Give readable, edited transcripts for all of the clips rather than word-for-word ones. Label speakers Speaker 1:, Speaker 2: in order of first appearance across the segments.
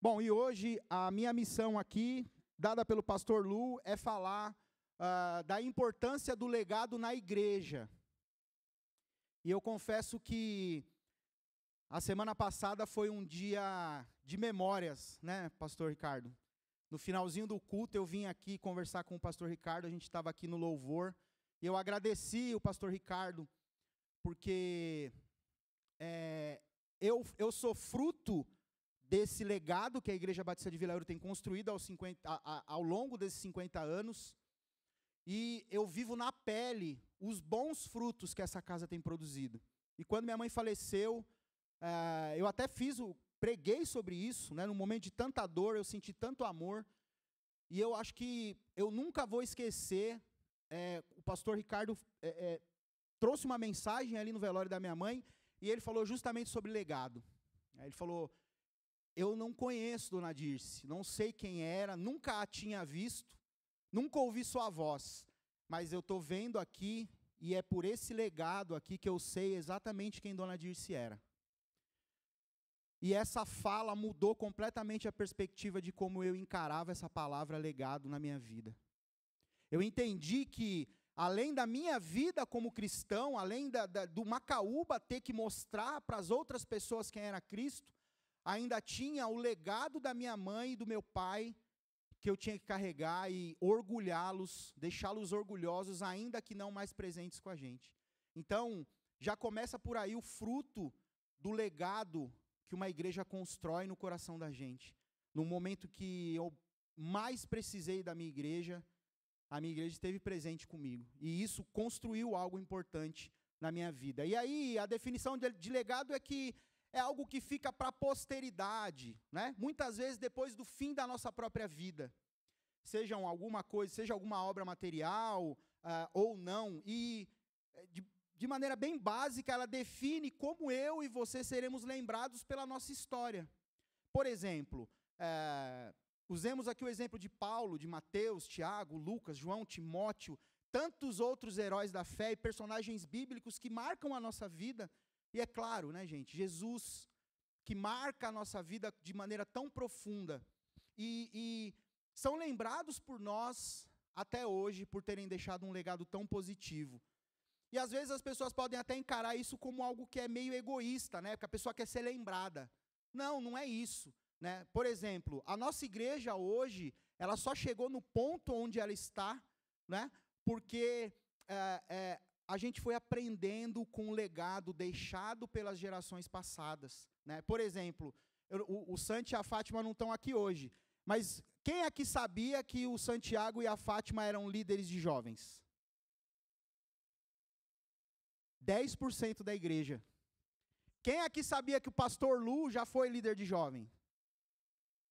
Speaker 1: Bom, e hoje a minha missão aqui, dada pelo pastor Lu, é falar da importância do legado na igreja. E eu confesso que a semana passada foi um dia de memórias, né, pastor Ricardo? No finalzinho do culto eu vim aqui conversar com o pastor Ricardo, a gente estava aqui no louvor, e eu agradeci o pastor Ricardo, porque eu sou fruto desse legado que a Igreja Batista de Vila Euro tem construído ao longo desses 50 anos, e eu vivo na pele os bons frutos que essa casa tem produzido. E quando minha mãe faleceu, eu até preguei sobre isso, né, num momento de tanta dor, eu senti tanto amor, e eu acho que eu nunca vou esquecer, o pastor Ricardo trouxe uma mensagem ali no velório da minha mãe, e ele falou justamente sobre legado. Ele falou: eu não conheço Dona Dirce, não sei quem era, nunca a tinha visto, nunca ouvi sua voz, mas eu estou vendo aqui, e é por esse legado aqui que eu sei exatamente quem Dona Dirce era. E essa fala mudou completamente a perspectiva de como eu encarava essa palavra legado na minha vida. Eu entendi que, além da minha vida como cristão, além do Macaúba ter que mostrar para as outras pessoas quem era Cristo, ainda tinha o legado da minha mãe e do meu pai, que eu tinha que carregar e orgulhá-los, deixá-los orgulhosos, ainda que não mais presentes com a gente. Então, já começa por aí o fruto do legado que uma igreja constrói no coração da gente. No momento que eu mais precisei da minha igreja, a minha igreja esteve presente comigo. E isso construiu algo importante na minha vida. E aí, a definição de legado é que é algo que fica para a posteridade, né? Muitas vezes depois do fim da nossa própria vida. Seja alguma coisa, seja alguma obra material ou não. E, de maneira bem básica, ela define como eu e você seremos lembrados pela nossa história. Por exemplo, usemos aqui o exemplo de Paulo, de Mateus, Tiago, Lucas, João, Timóteo, tantos outros heróis da fé e personagens bíblicos que marcam a nossa vida. E é claro, né, gente, Jesus, que marca a nossa vida de maneira tão profunda, e são lembrados por nós até hoje, por terem deixado um legado tão positivo. E às vezes as pessoas podem até encarar isso como algo que é meio egoísta, né, porque a pessoa quer ser lembrada. Não, não é isso, né? Por exemplo, a nossa igreja hoje, ela só chegou no ponto onde ela está, né, porque a gente foi aprendendo com o legado deixado pelas gerações passadas, né? Por exemplo, o Santi e a Fátima não estão aqui hoje, mas quem aqui sabia que o Santiago e a Fátima eram líderes de jovens? 10% da igreja. Quem aqui sabia que o pastor Lu já foi líder de jovem?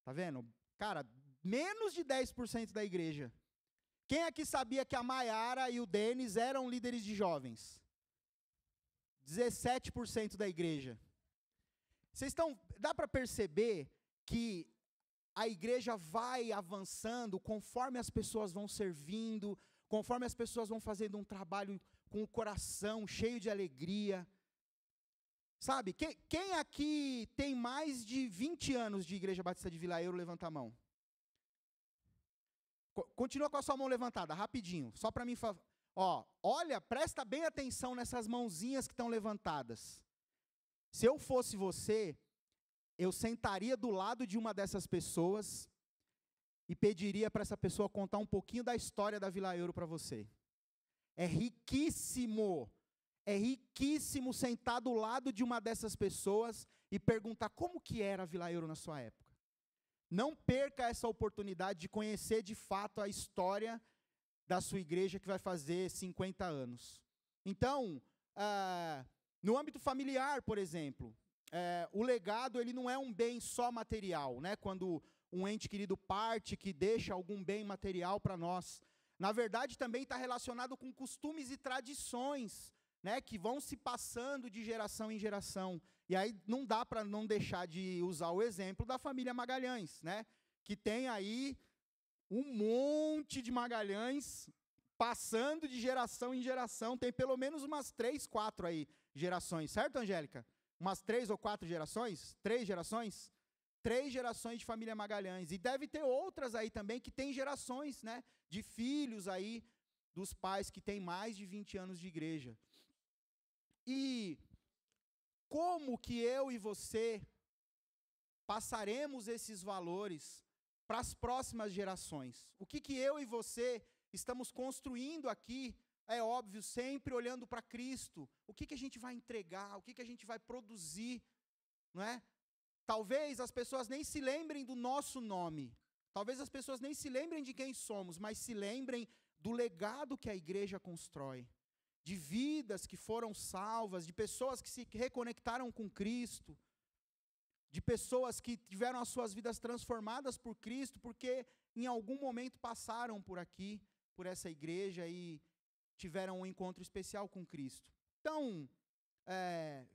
Speaker 1: Tá vendo? Cara, menos de 10% da igreja. Quem aqui sabia que a Maiara e o Denis eram líderes de jovens? 17% da igreja. Dá para perceber que a igreja vai avançando conforme as pessoas vão servindo, conforme as pessoas vão fazendo um trabalho com o coração cheio de alegria. Sabe, quem aqui tem mais de 20 anos de Igreja Batista de Vila Euro, levanta a mão. Continua com a sua mão levantada, rapidinho, só para mim falar. Olha, presta bem atenção nessas mãozinhas que estão levantadas. Se eu fosse você, eu sentaria do lado de uma dessas pessoas e pediria para essa pessoa contar um pouquinho da história da Vila Euro para você. É riquíssimo sentar do lado de uma dessas pessoas e perguntar como que era a Vila Euro na sua época. Não perca essa oportunidade de conhecer de fato a história da sua igreja que vai fazer 50 anos. Então, no âmbito familiar, por exemplo, o legado ele não é um bem só material, né? Quando um ente querido parte, que deixa algum bem material para nós. Na verdade, também está relacionado com costumes e tradições, né, que vão se passando de geração em geração. E aí não dá para não deixar de usar o exemplo da família Magalhães, né, que tem aí um monte de Magalhães passando de geração em geração. Tem pelo menos umas 3, 4 aí gerações, certo, Angélica? Umas 3 ou 4 gerações? 3 gerações? 3 gerações de família Magalhães. E deve ter outras aí também que tem gerações, né, de filhos aí, dos pais que têm mais de 20 anos de igreja. E como que eu e você passaremos esses valores para as próximas gerações? O que eu e você estamos construindo aqui, é óbvio, sempre olhando para Cristo. O que a gente vai entregar, o que a gente vai produzir, não é? Talvez as pessoas nem se lembrem do nosso nome, talvez as pessoas nem se lembrem de quem somos, mas se lembrem do legado que a igreja constrói, de vidas que foram salvas, de pessoas que se reconectaram com Cristo, de pessoas que tiveram as suas vidas transformadas por Cristo, porque em algum momento passaram por aqui, por essa igreja e tiveram um encontro especial com Cristo. Então,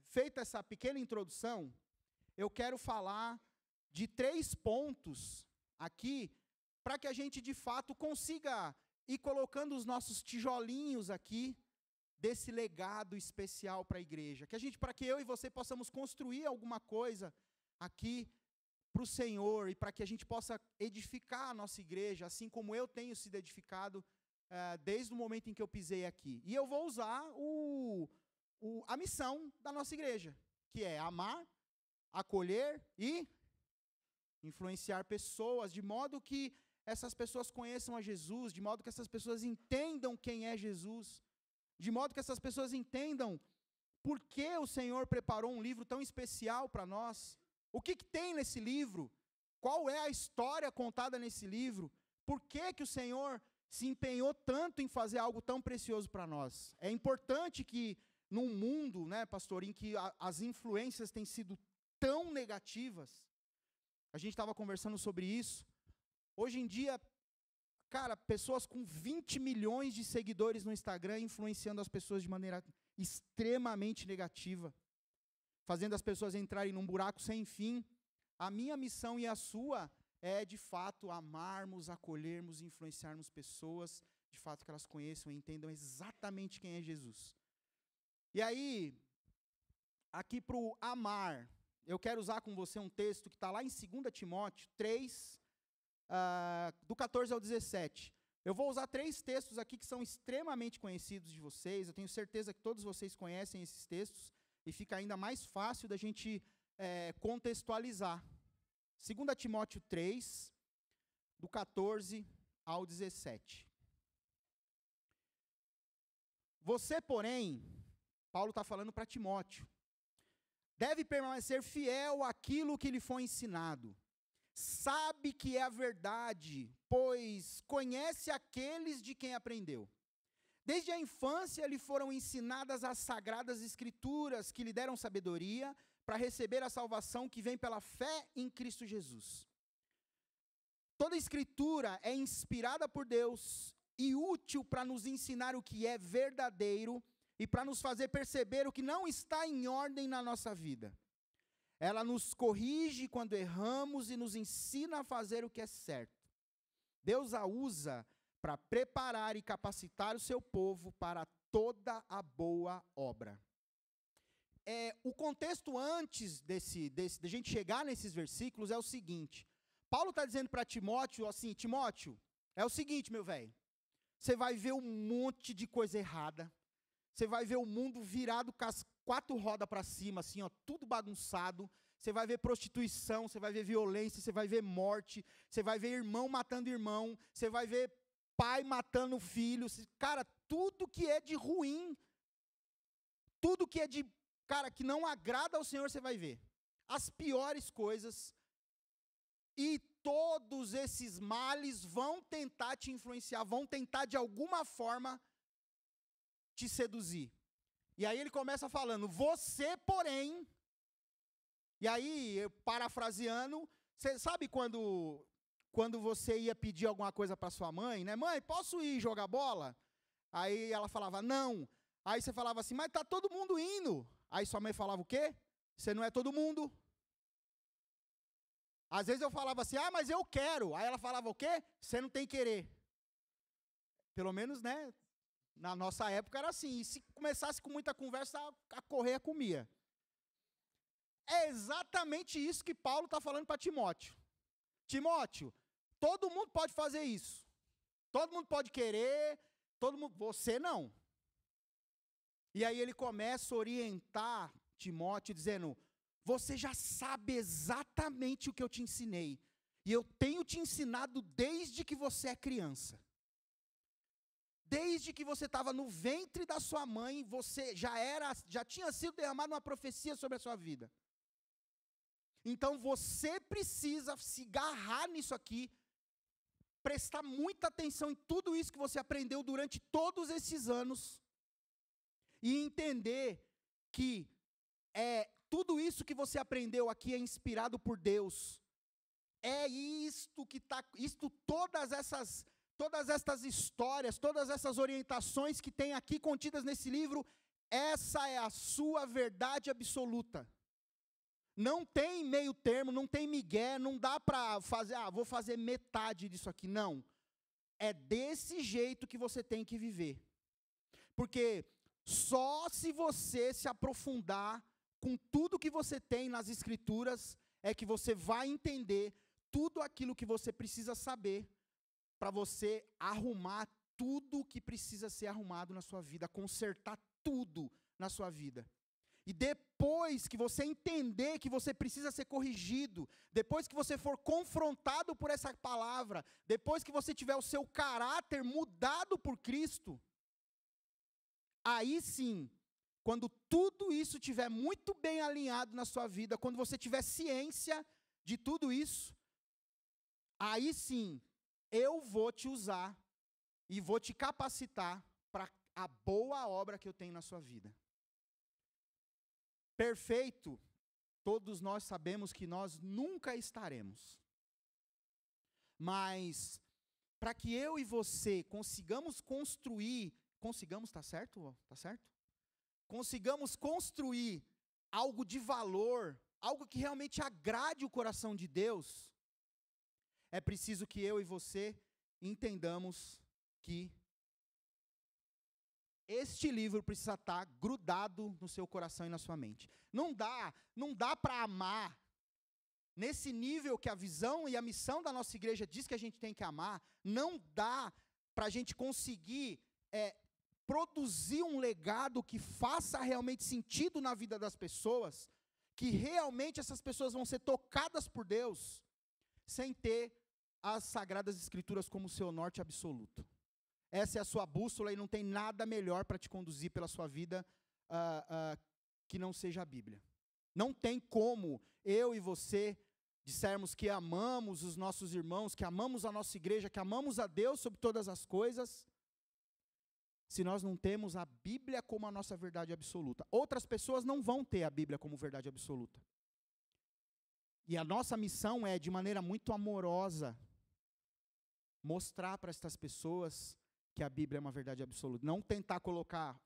Speaker 1: feita essa pequena introdução, eu quero falar de 3 pontos aqui, para que a gente de fato consiga ir colocando os nossos tijolinhos aqui, desse legado especial para a igreja, para que eu e você possamos construir alguma coisa aqui para o Senhor, e para que a gente possa edificar a nossa igreja, assim como eu tenho sido edificado desde o momento em que eu pisei aqui. E eu vou usar a missão da nossa igreja, que é amar, acolher e influenciar pessoas, de modo que essas pessoas conheçam a Jesus, de modo que essas pessoas entendam quem é Jesus, de modo que essas pessoas entendam por que o Senhor preparou um livro tão especial para nós, o que tem nesse livro, qual é a história contada nesse livro, por que o Senhor se empenhou tanto em fazer algo tão precioso para nós. É importante que num mundo, né, pastor, em que as influências têm sido tão negativas, a gente estava conversando sobre isso, hoje em dia, cara, pessoas com 20 milhões de seguidores no Instagram influenciando as pessoas de maneira extremamente negativa, fazendo as pessoas entrarem num buraco sem fim. A minha missão e a sua é, de fato, amarmos, acolhermos, influenciarmos pessoas, de fato, que elas conheçam e entendam exatamente quem é Jesus. E aí, aqui para o amar, eu quero usar com você um texto que está lá em 2 Timóteo 3, do 14 ao 17. Eu vou usar 3 textos aqui que são extremamente conhecidos de vocês, eu tenho certeza que todos vocês conhecem esses textos, e fica ainda mais fácil da gente contextualizar. 2 Timóteo 3, do 14 ao 17. Você, porém, Paulo está falando para Timóteo, deve permanecer fiel àquilo que lhe foi ensinado. Sabe que é a verdade, pois conhece aqueles de quem aprendeu. Desde a infância lhe foram ensinadas as sagradas escrituras, que lhe deram sabedoria para receber a salvação que vem pela fé em Cristo Jesus. Toda escritura é inspirada por Deus e útil para nos ensinar o que é verdadeiro e para nos fazer perceber o que não está em ordem na nossa vida. Ela nos corrige quando erramos e nos ensina a fazer o que é certo. Deus a usa para preparar e capacitar o seu povo para toda a boa obra. O contexto antes de a gente chegar nesses versículos é o seguinte: Paulo está dizendo para Timóteo assim: Timóteo, é o seguinte, meu velho, você vai ver um monte de coisa errada, você vai ver o mundo virado com as 4 rodas para cima, assim, ó, tudo bagunçado. Você vai ver prostituição, você vai ver violência, você vai ver morte, você vai ver irmão matando irmão, você vai ver pai matando filho. Cara, tudo que é de ruim, tudo que é de, cara, que não agrada ao Senhor, você vai ver. As piores coisas. E todos esses males vão tentar te influenciar, vão tentar de alguma forma te seduzir. E aí ele começa falando, você, porém, e aí, parafraseando, você sabe quando você ia pedir alguma coisa para sua mãe, né? Mãe, posso ir jogar bola? Aí ela falava, não. Aí você falava assim, mas tá todo mundo indo. Aí sua mãe falava o quê? Você não é todo mundo. Às vezes eu falava assim, mas eu quero. Aí ela falava o quê? Você não tem querer. Pelo menos, né? Na nossa época era assim. E se começasse com muita conversa, a correia comia. é exatamente isso que Paulo está falando para Timóteo. Timóteo, todo mundo pode fazer isso. Todo mundo pode querer, você não. E aí ele começa a orientar Timóteo dizendo, você já sabe exatamente o que eu te ensinei. E eu tenho te ensinado desde que você é criança. Desde que você estava no ventre da sua mãe, você já tinha sido derramado uma profecia sobre a sua vida. Então você precisa se agarrar nisso aqui, prestar muita atenção em tudo isso que você aprendeu durante todos esses anos, e entender que tudo isso que você aprendeu aqui é inspirado por Deus. É isto que está, todas estas histórias, todas essas orientações que tem aqui contidas nesse livro, essa é a sua verdade absoluta. Não tem meio termo, não tem migué, não dá para fazer, vou fazer metade disso aqui, não. É desse jeito que você tem que viver. Porque só se você se aprofundar com tudo que você tem nas Escrituras, é que você vai entender tudo aquilo que você precisa saber para você arrumar tudo o que precisa ser arrumado na sua vida, consertar tudo na sua vida. E depois que você entender que você precisa ser corrigido, depois que você for confrontado por essa palavra, depois que você tiver o seu caráter mudado por Cristo, aí sim, quando tudo isso estiver muito bem alinhado na sua vida, quando você tiver ciência de tudo isso, aí sim, eu vou te usar e vou te capacitar para a boa obra que eu tenho na sua vida. Perfeito, todos nós sabemos que nós nunca estaremos. Mas, para que eu e você consigamos construir, tá certo? Tá certo? Consigamos construir algo de valor, algo que realmente agrade o coração de Deus, é preciso que eu e você entendamos que este livro precisa estar grudado no seu coração e na sua mente. Não dá para amar nesse nível que a visão e a missão da nossa igreja diz que a gente tem que amar. Não dá para a gente conseguir produzir um legado que faça realmente sentido na vida das pessoas, que realmente essas pessoas vão ser tocadas por Deus, sem ter as Sagradas Escrituras como seu norte absoluto. Essa é a sua bússola e não tem nada melhor para te conduzir pela sua vida que não seja a Bíblia. Não tem como eu e você dissermos que amamos os nossos irmãos, que amamos a nossa igreja, que amamos a Deus sobre todas as coisas, se nós não temos a Bíblia como a nossa verdade absoluta. Outras pessoas não vão ter a Bíblia como verdade absoluta. E a nossa missão é, de maneira muito amorosa, mostrar para estas pessoas que a Bíblia é uma verdade absoluta. Não tentar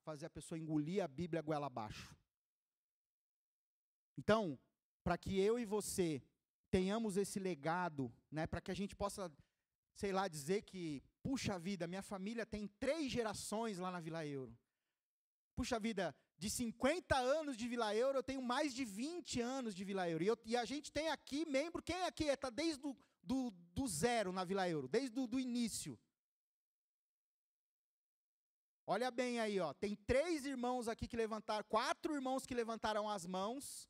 Speaker 1: fazer a pessoa engolir a Bíblia goela abaixo. Então, para que eu e você tenhamos esse legado, né, para que a gente possa, sei lá, dizer que, puxa vida, minha família tem 3 gerações lá na Vila Euro. Puxa vida, de 50 anos de Vila Euro, eu tenho mais de 20 anos de Vila Euro. E a gente tem aqui membro, quem aqui está desde do zero na Vila Euro, desde o início? Olha bem aí, ó, tem 3 irmãos aqui que levantaram, 4 irmãos que levantaram as mãos,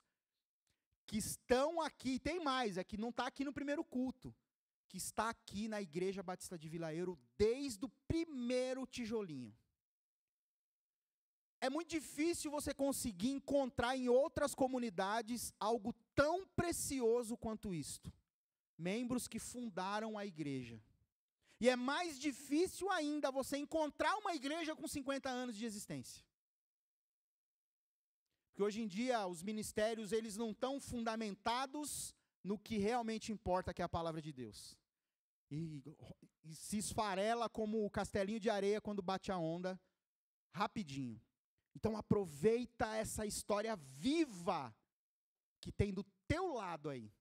Speaker 1: que estão aqui, tem mais, é que não está aqui no primeiro culto, que está aqui na Igreja Batista de Vila Euro desde o primeiro tijolinho. É muito difícil você conseguir encontrar em outras comunidades algo tão precioso quanto isto. Membros que fundaram a igreja. E é mais difícil ainda você encontrar uma igreja com 50 anos de existência. Porque hoje em dia os ministérios, eles não estão fundamentados no que realmente importa, que é a palavra de Deus. E se esfarela como o castelinho de areia quando bate a onda, rapidinho. Então aproveita essa história viva que tem do teu lado aí.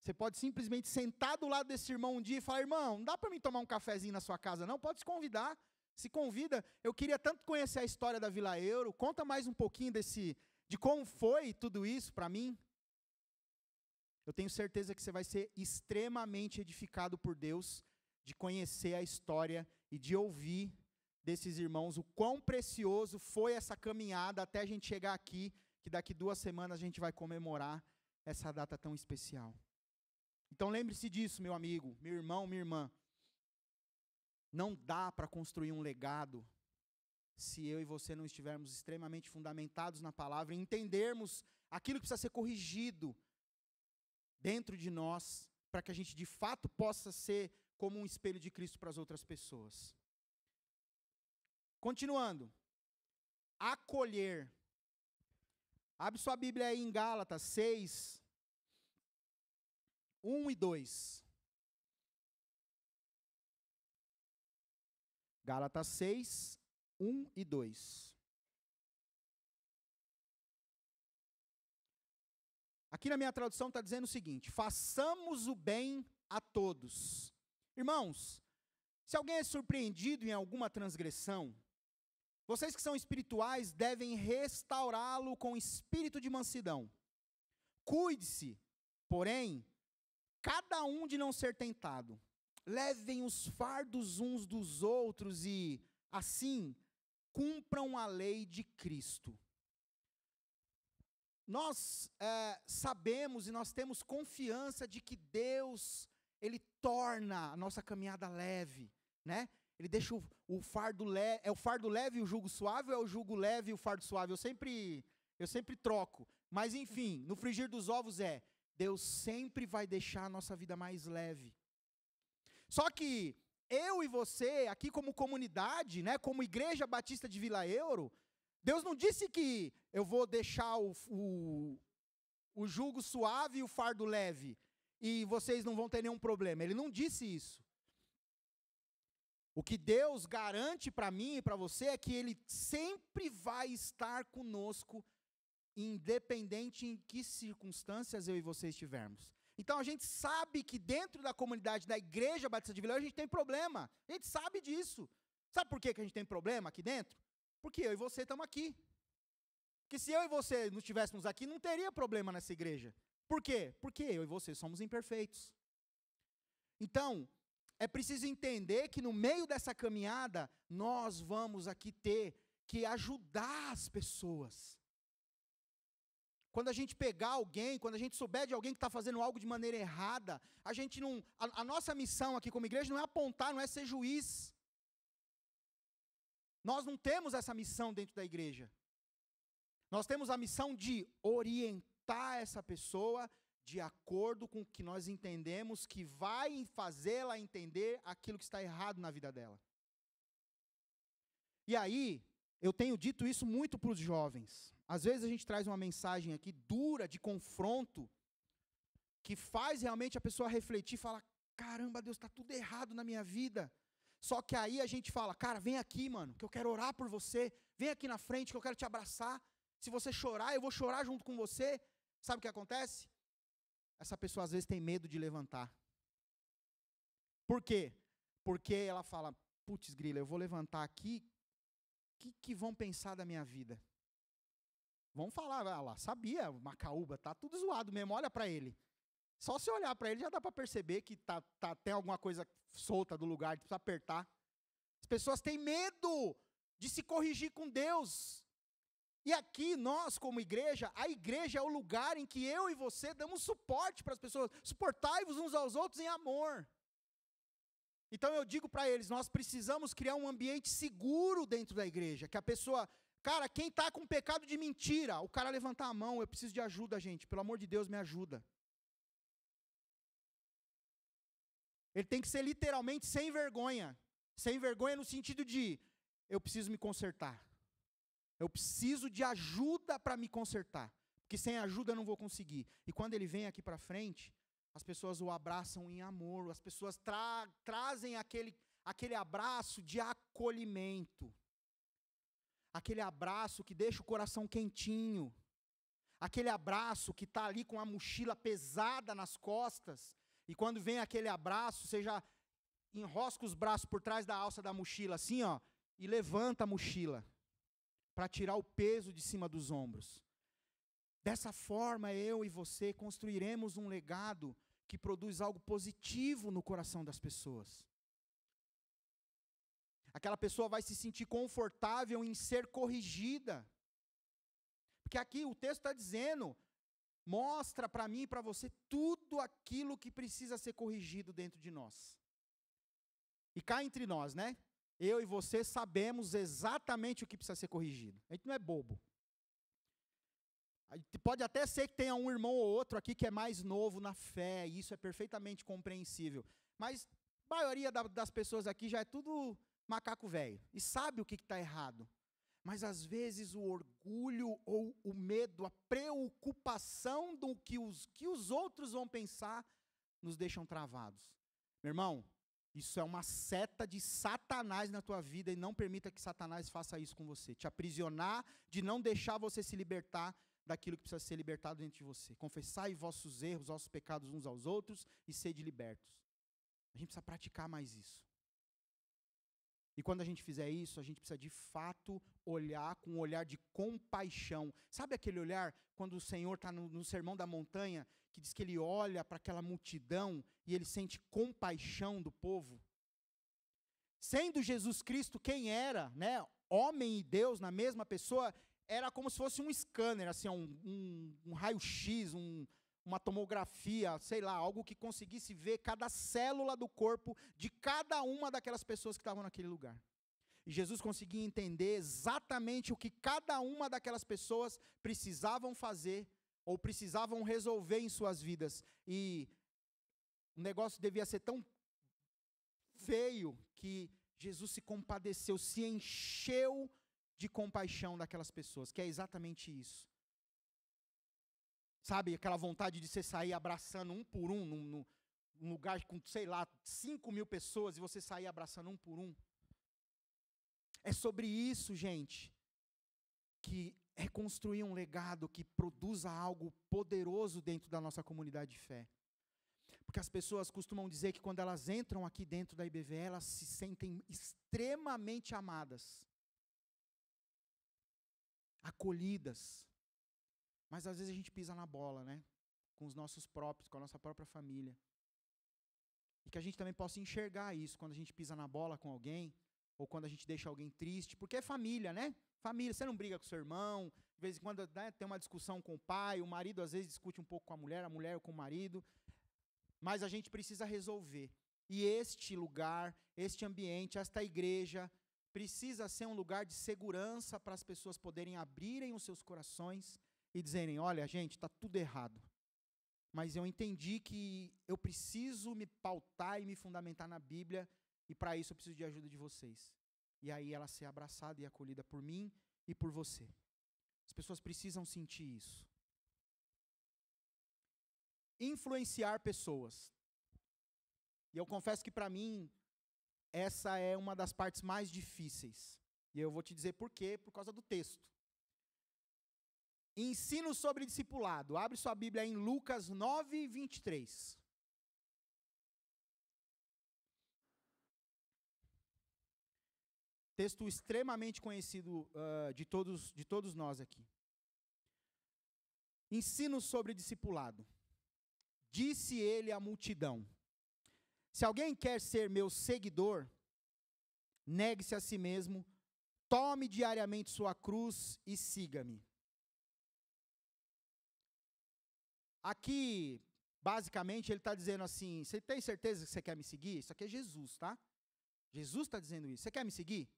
Speaker 1: Você pode simplesmente sentar do lado desse irmão um dia e falar: irmão, não dá para mim tomar um cafezinho na sua casa não? Pode se convidar, se convida. Eu queria tanto conhecer a história da Vila Euro, conta mais um pouquinho de como foi tudo isso para mim. eu tenho certeza que você vai ser extremamente edificado por Deus, de conhecer a história e de ouvir desses irmãos o quão precioso foi essa caminhada até a gente chegar aqui, que daqui 2 semanas a gente vai comemorar essa data tão especial. Então lembre-se disso, meu amigo, meu irmão, minha irmã. Não dá para construir um legado se eu e você não estivermos extremamente fundamentados na palavra e entendermos aquilo que precisa ser corrigido dentro de nós, para que a gente de fato possa ser como um espelho de Cristo para as outras pessoas. Continuando. Acolher. Abre sua Bíblia aí em Gálatas 6, 1 e 2. Gálatas 6, 1 e 2. Aqui na minha tradução está dizendo o seguinte: façamos o bem a todos. Irmãos, se alguém é surpreendido em alguma transgressão, vocês que são espirituais devem restaurá-lo com espírito de mansidão. Cuide-se, porém, cada um de não ser tentado. Levem os fardos uns dos outros e, assim, cumpram a lei de Cristo. Nós sabemos e nós temos confiança de que Deus, Ele torna a nossa caminhada leve, né? Ele deixa o fardo leve, é o fardo leve e o jugo suave, ou é o jugo leve e o fardo suave? Eu sempre troco, mas enfim, no frigir dos ovos Deus sempre vai deixar a nossa vida mais leve. Só que eu e você, aqui como comunidade, né, como Igreja Batista de Vila Euro, Deus não disse que eu vou deixar o jugo suave e o fardo leve, e vocês não vão ter nenhum problema. Ele não disse isso. O que Deus garante para mim e para você é que Ele sempre vai estar conosco, independente em que circunstâncias eu e você estivermos. Então a gente sabe que dentro da comunidade da Igreja Batista de Vila Euro a gente tem problema. A gente sabe disso. Sabe por que a gente tem problema aqui dentro? Porque eu e você estamos aqui. Porque se eu e você não estivéssemos aqui, não teria problema nessa igreja. Por quê? Porque eu e você somos imperfeitos. Então, é preciso entender que no meio dessa caminhada, nós vamos aqui ter que ajudar as pessoas. Quando a gente pegar alguém, quando a gente souber de alguém que está fazendo algo de maneira errada, a gente não, a nossa missão aqui como igreja não é apontar, não é ser juiz. Nós não temos essa missão dentro da igreja. Nós temos a missão de orientar essa pessoa de acordo com o que nós entendemos que vai fazê-la entender aquilo que está errado na vida dela. E aí, eu tenho dito isso muito para os jovens. Às vezes a gente traz uma mensagem aqui dura, de confronto, que faz realmente a pessoa refletir e falar: caramba, Deus, está tudo errado na minha vida. Só que aí a gente fala: cara, vem aqui, mano, que eu quero orar por você. Vem aqui na frente que eu quero te abraçar. Se você chorar, eu vou chorar junto com você. Sabe o que acontece? Essa pessoa às vezes tem medo de levantar. Por quê? Porque ela fala: putz, grila, eu vou levantar aqui, o que vão pensar da minha vida? Vão falar: ah lá, sabia, Macaúba, tá tudo zoado mesmo, olha para ele. Só se olhar para ele já dá para perceber que tem alguma coisa solta do lugar, precisa apertar. As pessoas têm medo de se corrigir com Deus. E aqui nós, como igreja, a igreja é o lugar em que eu e você damos suporte para as pessoas. Suportai-vos uns aos outros em amor. Então eu digo para eles: nós precisamos criar um ambiente seguro dentro da igreja. Que a pessoa, cara, quem está com pecado de mentira, o cara levantar a mão: eu preciso de ajuda, gente, pelo amor de Deus, me ajuda. Ele tem que ser literalmente sem vergonha. Sem vergonha no sentido de: eu preciso me consertar. Eu preciso de ajuda para me consertar. Porque sem ajuda eu não vou conseguir. E quando ele vem aqui para frente, as pessoas o abraçam em amor. As pessoas trazem aquele abraço de acolhimento. Aquele abraço que deixa o coração quentinho. Aquele abraço que está ali com a mochila pesada nas costas. E quando vem aquele abraço, você já enrosca os braços por trás da alça da mochila, assim, ó, e levanta a mochila, para tirar o peso de cima dos ombros. Dessa forma, eu e você construiremos um legado que produz algo positivo no coração das pessoas. Aquela pessoa vai se sentir confortável em ser corrigida. Porque aqui o texto está dizendo, mostra para mim e para você tudo aquilo que precisa ser corrigido dentro de nós. E cá entre nós, né? Eu e você sabemos exatamente o que precisa ser corrigido. A gente não é bobo. Pode até ser que tenha um irmão ou outro aqui que é mais novo na fé, e isso é perfeitamente compreensível. Mas a maioria das pessoas aqui já é tudo macaco velho, e sabe o que está errado. Mas às vezes o orgulho ou o medo, a preocupação do que os outros vão pensar, nos deixam travados. Meu irmão, isso é uma seta de Satanás na tua vida, e não permita que Satanás faça isso com você. Te aprisionar, de não deixar você se libertar daquilo que precisa ser libertado dentro de você. Confessai vossos erros, vossos pecados uns aos outros, e sede libertos. A gente precisa praticar mais isso. E quando a gente fizer isso, a gente precisa de fato olhar com um olhar de compaixão. Sabe aquele olhar quando o Senhor está no Sermão da Montanha, que diz que ele olha para aquela multidão e ele sente compaixão do povo? Sendo Jesus Cristo quem era, né, homem e Deus na mesma pessoa, era como se fosse um scanner, assim, um raio-x, uma tomografia, sei lá, algo que conseguisse ver cada célula do corpo de cada uma daquelas pessoas que estavam naquele lugar. E Jesus conseguia entender exatamente o que cada uma daquelas pessoas precisavam fazer ou precisavam resolver em suas vidas. E o negócio devia ser tão feio que Jesus se compadeceu, se encheu de compaixão daquelas pessoas, que é exatamente isso. Sabe, aquela vontade de você sair abraçando um por um, num lugar com, sei lá, 5.000 pessoas, e você sair abraçando um por um. É sobre isso, gente, que é construir um legado que produza algo poderoso dentro da nossa comunidade de fé. Porque as pessoas costumam dizer que quando elas entram aqui dentro da IBV, elas se sentem extremamente amadas, acolhidas. Mas às vezes a gente pisa na bola, né? Com os nossos próprios, com a nossa própria família. E que a gente também possa enxergar isso quando a gente pisa na bola com alguém, ou quando a gente deixa alguém triste, porque é família, né? Família, você não briga com seu irmão, de vez em quando, né, tem uma discussão com o pai, o marido às vezes discute um pouco com a mulher com o marido, mas a gente precisa resolver. E este lugar, este ambiente, esta igreja, precisa ser um lugar de segurança para as pessoas poderem abrirem os seus corações e dizerem, olha, gente, está tudo errado. Mas eu entendi que eu preciso me pautar e me fundamentar na Bíblia, e para isso eu preciso de ajuda de vocês. E aí ela ser abraçada e acolhida por mim e por você. As pessoas precisam sentir isso. Influenciar pessoas. E eu confesso que para mim, essa é uma das partes mais difíceis. E eu vou te dizer por quê, por causa do texto. Ensino sobre discipulado. Abre sua Bíblia em Lucas 9, 23. Texto extremamente conhecido de todos nós aqui. Ensino sobre discipulado. Disse ele à multidão: se alguém quer ser meu seguidor, negue-se a si mesmo, tome diariamente sua cruz e siga-me. Aqui, basicamente, ele está dizendo assim, você tem certeza que você quer me seguir? Isso aqui é Jesus, tá? Jesus está dizendo isso. Você quer me seguir?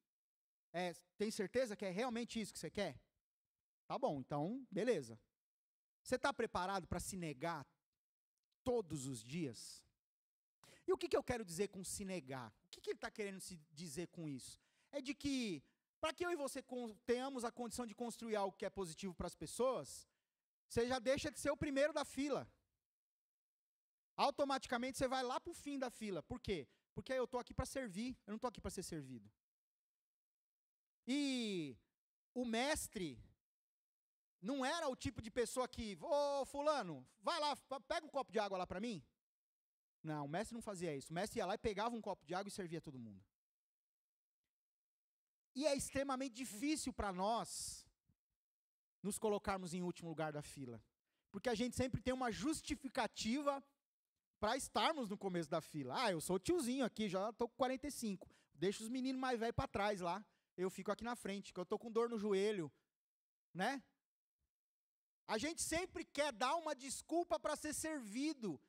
Speaker 1: Tem certeza que é realmente isso que você quer? Tá bom, então, beleza. Você está preparado para se negar todos os dias? E o que eu quero dizer com se negar? O que ele está querendo se dizer com isso? É de que, para que eu e você tenhamos a condição de construir algo que é positivo para as pessoas, você já deixa de ser o primeiro da fila. Automaticamente você vai lá para o fim da fila. Por quê? Porque eu estou aqui para servir, eu não estou aqui para ser servido. E o mestre não era o tipo de pessoa que, ô fulano, vai lá, pega um copo de água lá para mim. Não, o mestre não fazia isso. O mestre ia lá e pegava um copo de água e servia a todo mundo. E é extremamente difícil para nós nos colocarmos em último lugar da fila. Porque a gente sempre tem uma justificativa para estarmos no começo da fila. Eu sou tiozinho aqui, já estou com 45. Deixa os meninos mais velhos para trás lá. Eu fico aqui na frente, que eu estou com dor no joelho. Né? A gente sempre quer dar uma desculpa para ser servido.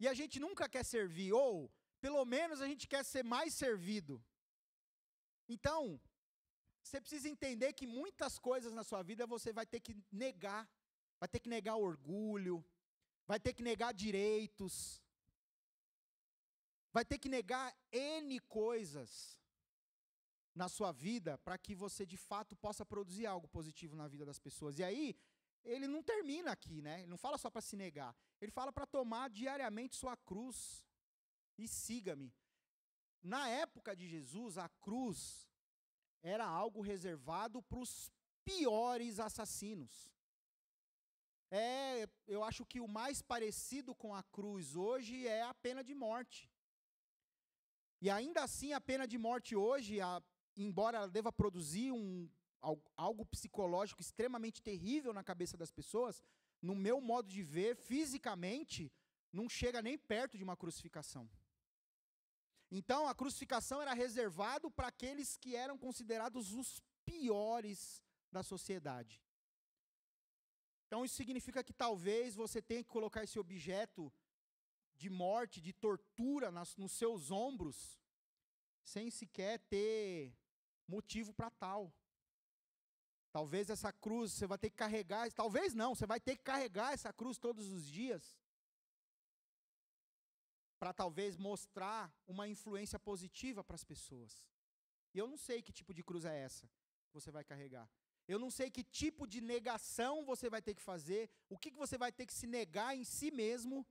Speaker 1: E a gente nunca quer servir, ou pelo menos a gente quer ser mais servido. Então, você precisa entender que muitas coisas na sua vida você vai ter que negar. Vai ter que negar orgulho, vai ter que negar direitos, vai ter que negar N coisas na sua vida para que você de fato possa produzir algo positivo na vida das pessoas. E aí, ele não termina aqui, né? Ele não fala só para se negar. Ele fala para tomar diariamente sua cruz e siga-me. Na época de Jesus, a cruz era algo reservado para os piores assassinos. Eu acho que o mais parecido com a cruz hoje é a pena de morte. E ainda assim, a pena de morte hoje, embora ela deva produzir algo psicológico extremamente terrível na cabeça das pessoas, no meu modo de ver, fisicamente, não chega nem perto de uma crucificação. Então, a crucificação era reservado para aqueles que eram considerados os piores da sociedade. Então, isso significa que talvez você tenha que colocar esse objeto de morte, de tortura nos seus ombros, sem sequer ter motivo para tal. Talvez essa cruz você vai ter que carregar, talvez não, você vai ter que carregar essa cruz todos os dias, para talvez mostrar uma influência positiva para as pessoas. E eu não sei que tipo de cruz é essa que você vai carregar. Eu não sei que tipo de negação você vai ter que fazer, o que você vai ter que se negar em si mesmo,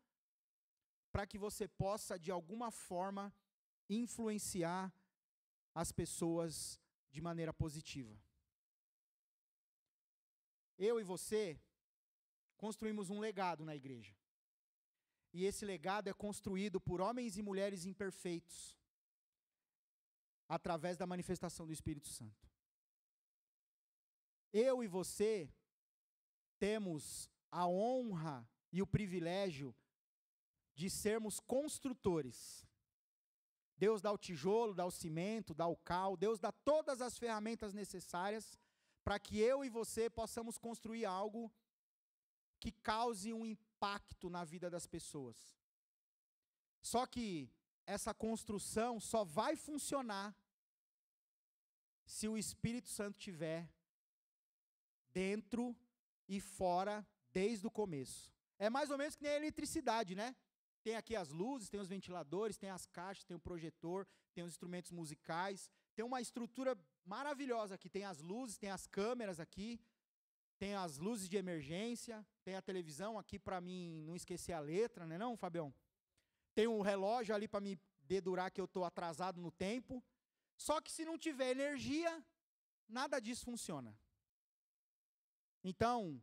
Speaker 1: para que você possa, de alguma forma, influenciar as pessoas de maneira positiva. Eu e você construímos um legado na igreja. E esse legado é construído por homens e mulheres imperfeitos, através da manifestação do Espírito Santo. Eu e você temos a honra e o privilégio de sermos construtores. Deus dá o tijolo, dá o cimento, dá o cal, Deus dá todas as ferramentas necessárias para que eu e você possamos construir algo que cause um impacto na vida das pessoas. Só que essa construção só vai funcionar se o Espírito Santo tiver dentro e fora desde o começo. É mais ou menos que nem a eletricidade, né? Tem aqui as luzes, tem os ventiladores, tem as caixas, tem o projetor, tem os instrumentos musicais, tem uma estrutura maravilhosa aqui, tem as luzes, tem as câmeras aqui, tem as luzes de emergência, tem a televisão aqui para mim não esquecer a letra, né não, Fabião? Tem um relógio ali para me dedurar que eu estou atrasado no tempo. Só que se não tiver energia, nada disso funciona. Então,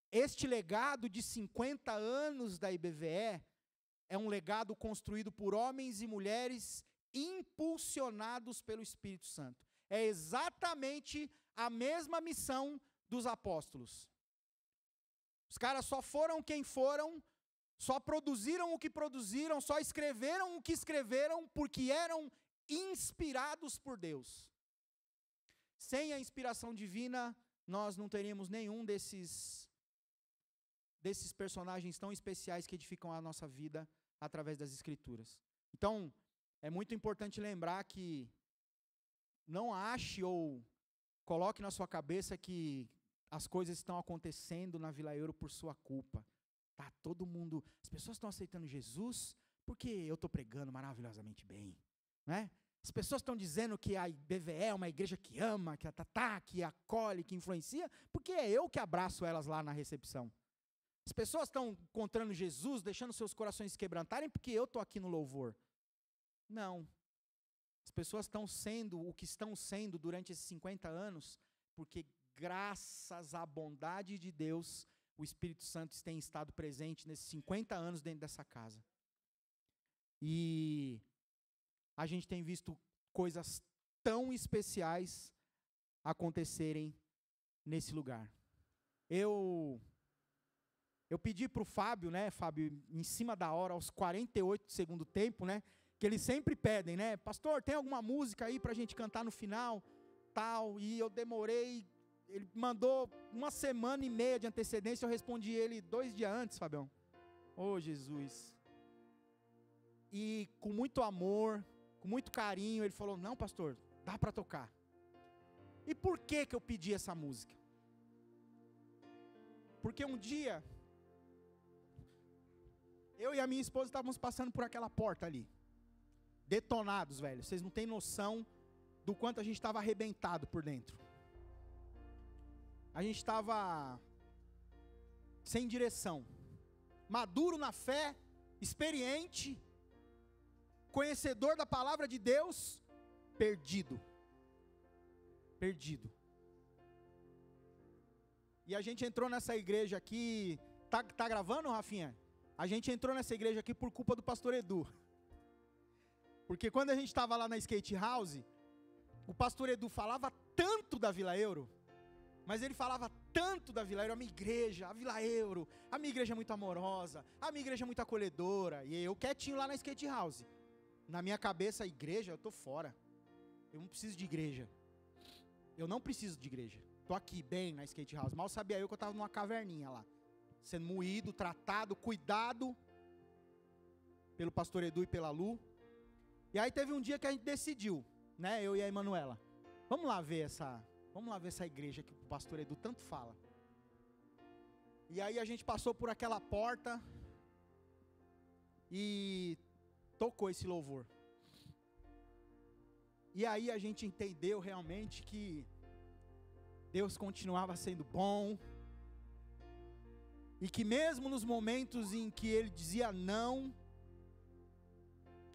Speaker 1: este legado de 50 anos da IBVE é um legado construído por homens e mulheres impulsionados pelo Espírito Santo. É exatamente a mesma missão dos apóstolos. Os caras só foram quem foram, só produziram o que produziram, só escreveram o que escreveram, porque eram inspirados por Deus. Sem a inspiração divina, nós não teríamos nenhum desses personagens tão especiais que edificam a nossa vida através das Escrituras. Então, é muito importante lembrar que não ache ou coloque na sua cabeça que as coisas estão acontecendo na Vila Euro por sua culpa. Tá todo mundo, as pessoas estão aceitando Jesus porque eu estou pregando maravilhosamente bem, né? As pessoas estão dizendo que a IBVE é uma igreja que ama, que acolhe, que influencia, porque é eu que abraço elas lá na recepção. As pessoas estão encontrando Jesus, deixando seus corações se quebrantarem, porque eu estou aqui no louvor. Não. As pessoas estão sendo o que estão sendo durante esses 50 anos, porque graças à bondade de Deus, o Espírito Santo tem estado presente nesses 50 anos dentro dessa casa. E a gente tem visto coisas tão especiais acontecerem nesse lugar. Eu pedi para o Fábio, né, Fábio, em cima da hora, aos 48 do segundo tempo, né, que eles sempre pedem, né, pastor, tem alguma música aí para a gente cantar no final, tal, e eu demorei, ele mandou 1 semana e meia de antecedência, eu respondi ele 2 dias antes, Fabião. Oh, Jesus. E com muito amor, com muito carinho, ele falou, não, pastor, dá para tocar. E por que eu pedi essa música? Porque um dia, eu e a minha esposa estávamos passando por aquela porta ali, detonados, velho, vocês não têm noção do quanto a gente estava arrebentado por dentro. A gente estava sem direção, maduro na fé, experiente, conhecedor da palavra de Deus, perdido. E a gente entrou nessa igreja aqui, tá gravando, Rafinha? A gente entrou nessa igreja aqui por culpa do pastor Edu. Porque quando a gente estava lá na Skate House, o pastor Edu falava tanto da Vila Euro, mas ele falava tanto da Vila Euro, a minha igreja, a Vila Euro, a minha igreja é muito amorosa, a minha igreja é muito acolhedora, e eu quietinho lá na Skate House. Na minha cabeça, a igreja, eu tô fora, eu não preciso de igreja, tô aqui bem na Skate House, mal sabia eu que eu estava numa caverninha lá, sendo moído, tratado, cuidado, pelo pastor Edu e pela Lu. E aí teve um dia que a gente decidiu, né, eu e a Emanuela, vamos lá ver essa igreja que o pastor Edu tanto fala. E aí a gente passou por aquela porta e tocou esse louvor. E aí a gente entendeu realmente que Deus continuava sendo bom, e que mesmo nos momentos em que Ele dizia não,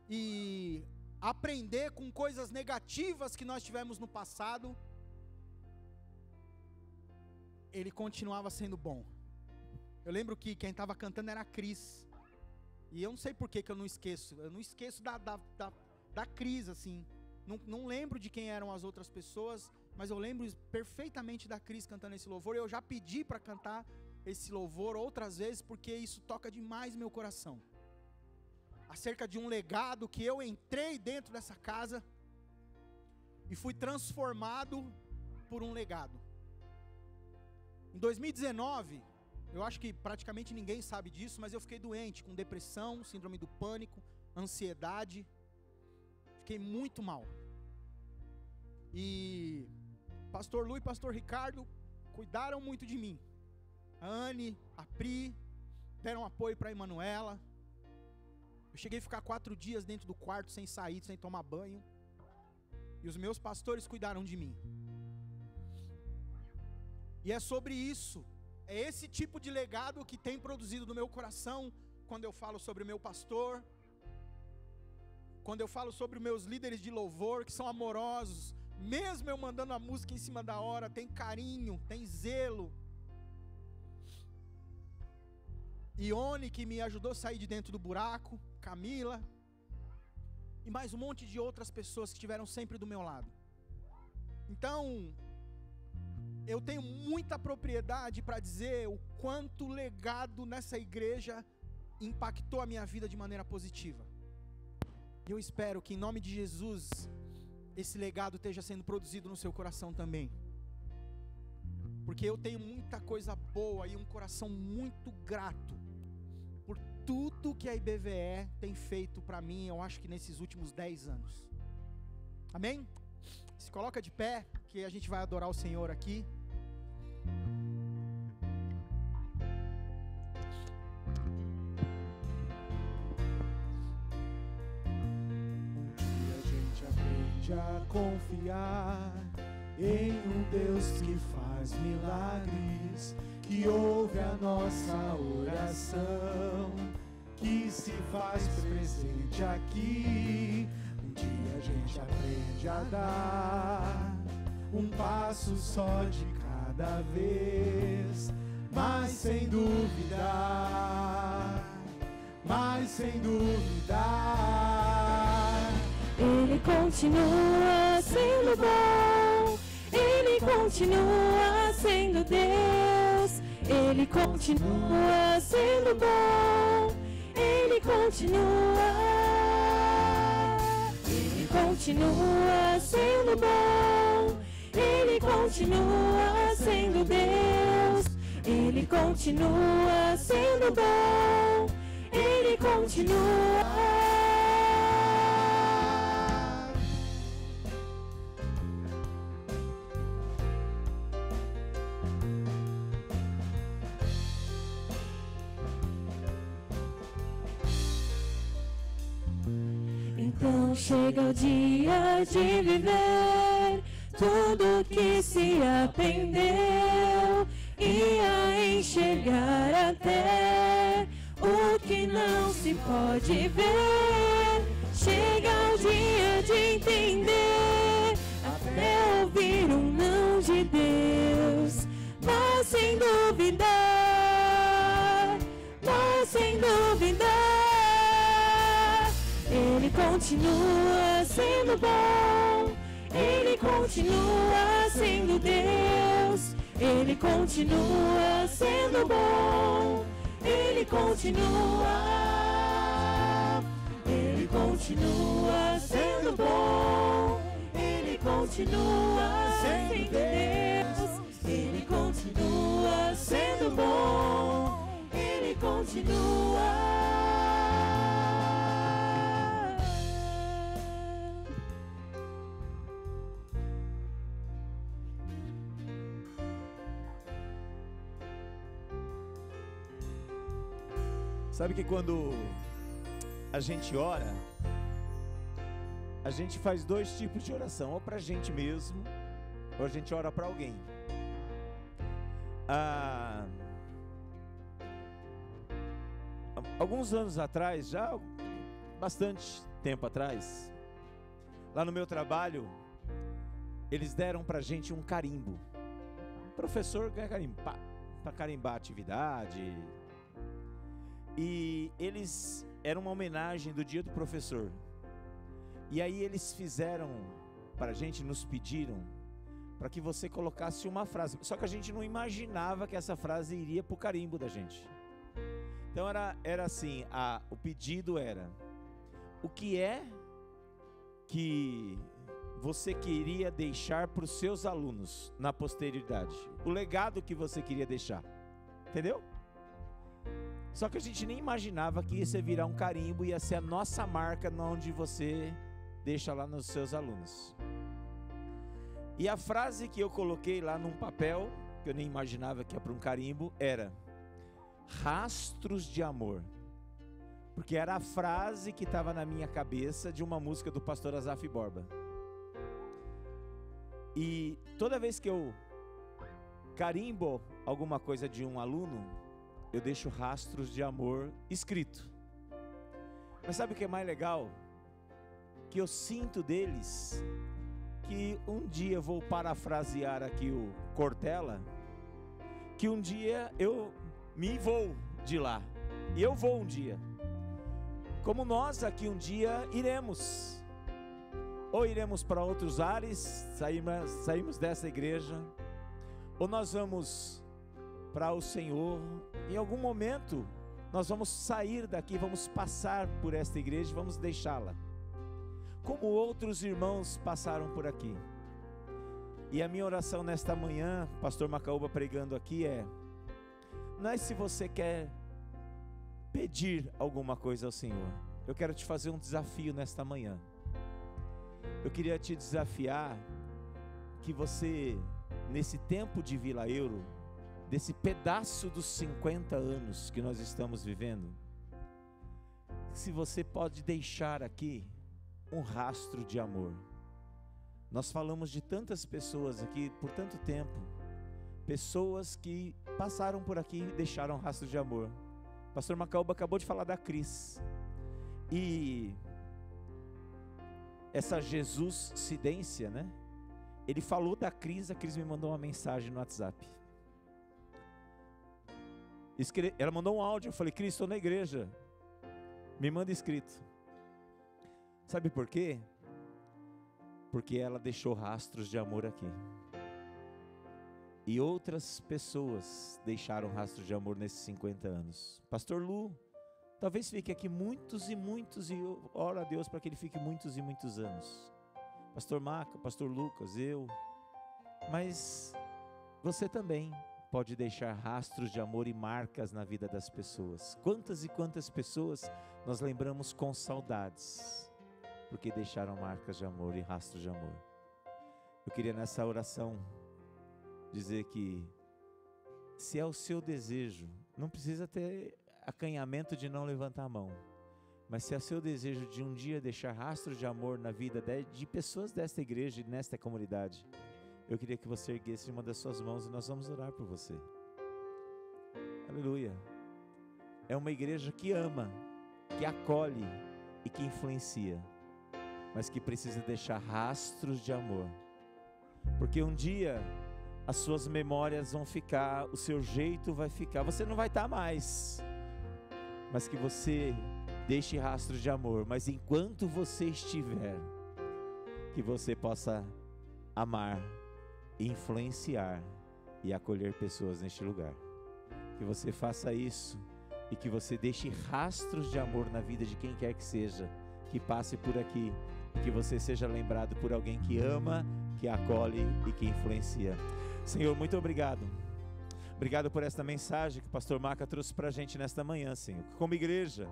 Speaker 1: e aprender com coisas negativas que nós tivemos no passado, Ele continuava sendo bom. Eu lembro que quem estava cantando era a Cris, e eu não sei por que eu não esqueço da Cris, assim, não lembro de quem eram as outras pessoas, mas eu lembro perfeitamente da Cris cantando esse louvor. Eu já pedi para cantar esse louvor outras vezes, porque isso toca demais meu coração, acerca de um legado que eu entrei dentro dessa casa, e fui transformado por um legado. Em 2019, eu acho que praticamente ninguém sabe disso, mas eu fiquei doente, com depressão, síndrome do pânico, ansiedade, fiquei muito mal. E pastor Lu e pastor Ricardo cuidaram muito de mim. A Anne, a Pri, deram apoio para a Emanuela. Eu cheguei a ficar 4 dias dentro do quarto, sem sair, sem tomar banho. E os meus pastores cuidaram de mim. E é sobre isso, é esse tipo de legado que tem produzido no meu coração, quando eu falo sobre o meu pastor, quando eu falo sobre os meus líderes de louvor, que são amorosos, mesmo eu mandando a música em cima da hora, tem carinho, tem zelo. Ione, que me ajudou a sair de dentro do buraco, Camila, e mais um monte de outras pessoas que estiveram sempre do meu lado. Então, eu tenho muita propriedade para dizer o quanto o legado nessa igreja impactou a minha vida de maneira positiva. E eu espero que em nome de Jesus, esse legado esteja sendo produzido no seu coração também. Porque eu tenho muita coisa boa e um coração muito grato por tudo que a IBVE tem feito para mim, eu acho que nesses últimos 10 anos. Amém? Se coloca de pé, que a gente vai adorar o Senhor aqui.
Speaker 2: Um dia a gente aprende a confiar em um Deus que faz milagres, que ouve a nossa oração, que se faz presente aqui. Um dia a gente aprende a dar um passo só de cada vez, mas sem duvidar, Ele continua sendo bom, Ele
Speaker 3: continua sendo Deus, Ele continua sendo bom, Ele continua sendo bom, Ele continua sendo Deus, Ele continua sendo bom, Ele continua. Então chega o dia de viver tudo que se aprendeu e a enxergar até o que não se pode ver. Chega o dia de entender até ouvir um não de Deus, mas sem duvidar, Ele continua sendo bom, Ele continua sendo Deus, Ele continua sendo bom, Ele continua sendo bom, Ele continua sendo Deus, Ele continua sendo bom, Ele continua.
Speaker 2: Sabe que quando a gente ora, a gente faz dois tipos de oração, ou pra gente mesmo, ou a gente ora pra alguém. Alguns anos atrás, já bastante tempo atrás, lá no meu trabalho, eles deram pra gente um carimbo. O professor ganha carimbo, pra carimbar a atividade. E eles, era uma homenagem do dia do professor. E aí eles fizeram para a gente, nos pediram para que você colocasse uma frase. Só que a gente não imaginava que essa frase iria para o carimbo da gente. Então era assim, o pedido era: o que é que você queria deixar para os seus alunos na posteridade? O legado que você queria deixar, entendeu? Só que a gente nem imaginava que isso ia virar um carimbo, ia ser a nossa marca onde você deixa lá nos seus alunos. E a frase que eu coloquei lá num papel, que eu nem imaginava que ia para um carimbo, era rastros de amor. Porque era a frase que estava na minha cabeça de uma música do pastor Azaf Borba. E toda vez que eu carimbo alguma coisa de um aluno, eu deixo rastros de amor escrito. Mas sabe o que é mais legal? Que eu sinto deles, que um dia eu vou parafrasear aqui o Cortella, que um dia eu me vou de lá, e eu vou um dia, como nós aqui um dia iremos, ou iremos para outros ares, saímos dessa igreja, ou nós vamos para o Senhor. Em algum momento nós vamos sair daqui, vamos passar por esta igreja e vamos deixá-la, como outros irmãos passaram por aqui. E a minha oração nesta manhã, pastor Macaúba pregando aqui, não é se você quer pedir alguma coisa ao Senhor. Eu quero te fazer um desafio nesta manhã. Eu queria te desafiar que você, nesse tempo de Vila Euro, desse pedaço dos 50 anos que nós estamos vivendo, se você pode deixar aqui um rastro de amor. Nós falamos de tantas pessoas aqui por tanto tempo, pessoas que passaram por aqui e deixaram rastro de amor. Pastor Macaúba acabou de falar da Cris, e essa Jesuscidência, né? Ele falou da Cris, a Cris me mandou uma mensagem no WhatsApp. Ela mandou um áudio, eu falei: Cris, estou na igreja, me manda escrito. Sabe por quê? Porque ela deixou rastros de amor aqui.
Speaker 4: E outras pessoas deixaram rastro de amor nesses 50 anos. Pastor Lu, talvez fique aqui muitos e eu oro a Deus para que ele fique muitos e muitos anos. Pastor Maca, Pastor Lucas, eu. Mas você também pode deixar rastros de amor e marcas na vida das pessoas. Quantas e quantas pessoas nós lembramos com saudades, porque deixaram marcas de amor e rastros de amor. Eu queria nessa oração dizer que, se é o seu desejo, não precisa ter acanhamento de não levantar a mão, mas se é o seu desejo de um dia deixar rastro de amor na vida de pessoas desta igreja e nesta comunidade, eu queria que você erguesse uma das suas mãos e nós vamos orar por você. Aleluia. É uma igreja que ama, que acolhe e que influencia, mas que precisa deixar rastros de amor, porque um dia as suas memórias vão ficar, o seu jeito vai ficar, você não vai estar mais, mas que você deixe rastros de amor, mas enquanto você estiver, que você possa amar, influenciar e acolher pessoas neste lugar, que você faça isso e que você deixe rastros de amor na vida de quem quer que seja, que passe por aqui, que você seja lembrado por alguém que ama, que acolhe e que influencia. Senhor, muito obrigado. Obrigado por esta mensagem que o pastor Maca trouxe para a gente nesta manhã, Senhor, como igreja.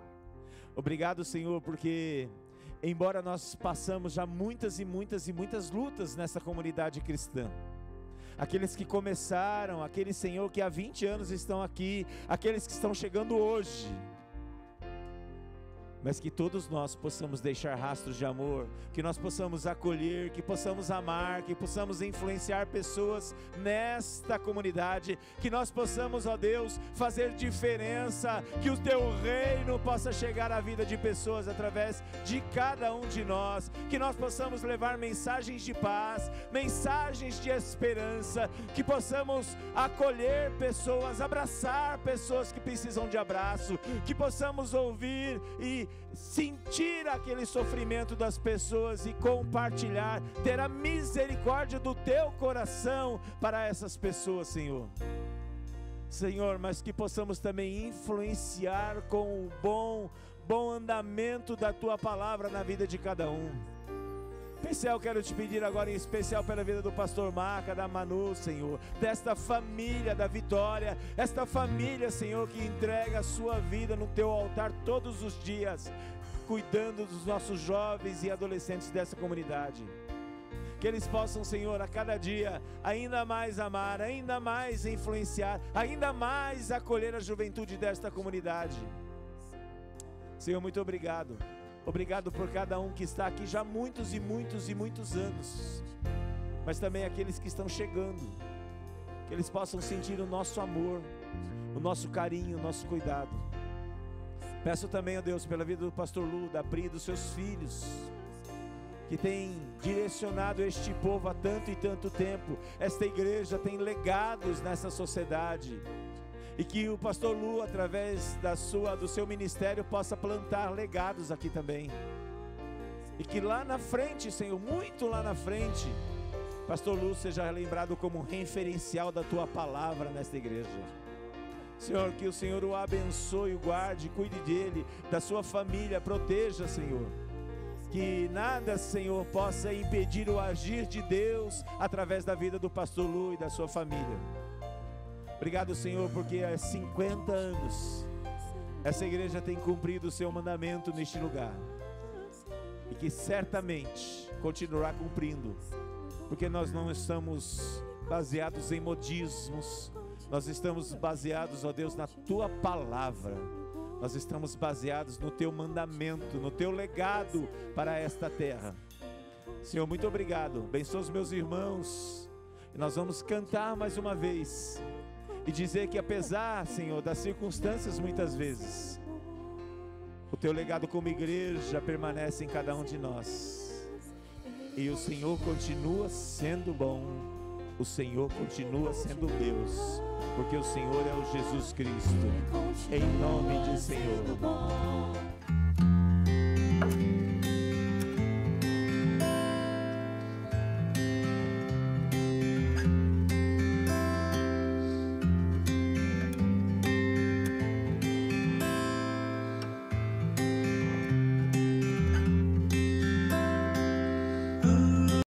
Speaker 4: Obrigado, Senhor, porque embora nós passamos já muitas lutas nessa comunidade cristã, aqueles que começaram, aqueles, Senhor, que há 20 anos estão aqui, aqueles que estão chegando hoje, mas que todos nós possamos deixar rastros de amor, que nós possamos acolher, que possamos amar, que possamos influenciar pessoas nesta comunidade, que nós possamos, ó Deus, fazer diferença, que o Teu reino possa chegar à vida de pessoas através de cada um de nós, que nós possamos levar mensagens de paz, mensagens de esperança, que possamos acolher pessoas, abraçar pessoas que precisam de abraço, que possamos ouvir e sentir aquele sofrimento das pessoas e compartilhar, ter a misericórdia do Teu coração para essas pessoas, Senhor. Senhor, mas que possamos também influenciar com o bom andamento da Tua palavra na vida de cada um. Especial, quero te pedir agora em especial pela vida do pastor Maca, da Manu, Senhor, desta família da Vitória, esta família, Senhor, que entrega a sua vida no Teu altar todos os dias, cuidando dos nossos jovens e adolescentes dessa comunidade. Que eles possam, Senhor, a cada dia ainda mais amar, ainda mais influenciar, ainda mais acolher a juventude desta comunidade. Senhor, muito obrigado. Obrigado por cada um que está aqui já há muitos anos, mas também aqueles que estão chegando, que eles possam sentir o nosso amor, o nosso carinho, o nosso cuidado. Peço também a Deus pela vida do pastor Lu, da Pri, dos seus filhos, que tem direcionado este povo há tanto e tanto tempo. Esta igreja tem legados nessa sociedade, e que o pastor Lu, através do seu ministério, possa plantar legados aqui também. E que lá na frente, Senhor, muito lá na frente, pastor Lu seja lembrado como um referencial da Tua palavra nesta igreja. Senhor, que o Senhor o abençoe, o guarde, cuide dele, da sua família, proteja, Senhor. Que nada, Senhor, possa impedir o agir de Deus através da vida do pastor Lu e da sua família. Obrigado, Senhor, porque há 50 anos essa igreja tem cumprido o Seu mandamento neste lugar, e que certamente continuará cumprindo, porque nós não estamos baseados em modismos, nós estamos baseados, ó Deus, na Tua palavra, nós estamos baseados no Teu mandamento, no Teu legado para esta terra. Senhor, muito obrigado, abençoa os meus irmãos, e nós vamos cantar mais uma vez, e dizer que apesar, Senhor, das circunstâncias muitas vezes, o Teu legado como igreja permanece em cada um de nós, e o Senhor continua sendo bom, o Senhor continua sendo Deus, porque o Senhor é o Jesus Cristo, em nome de Senhor.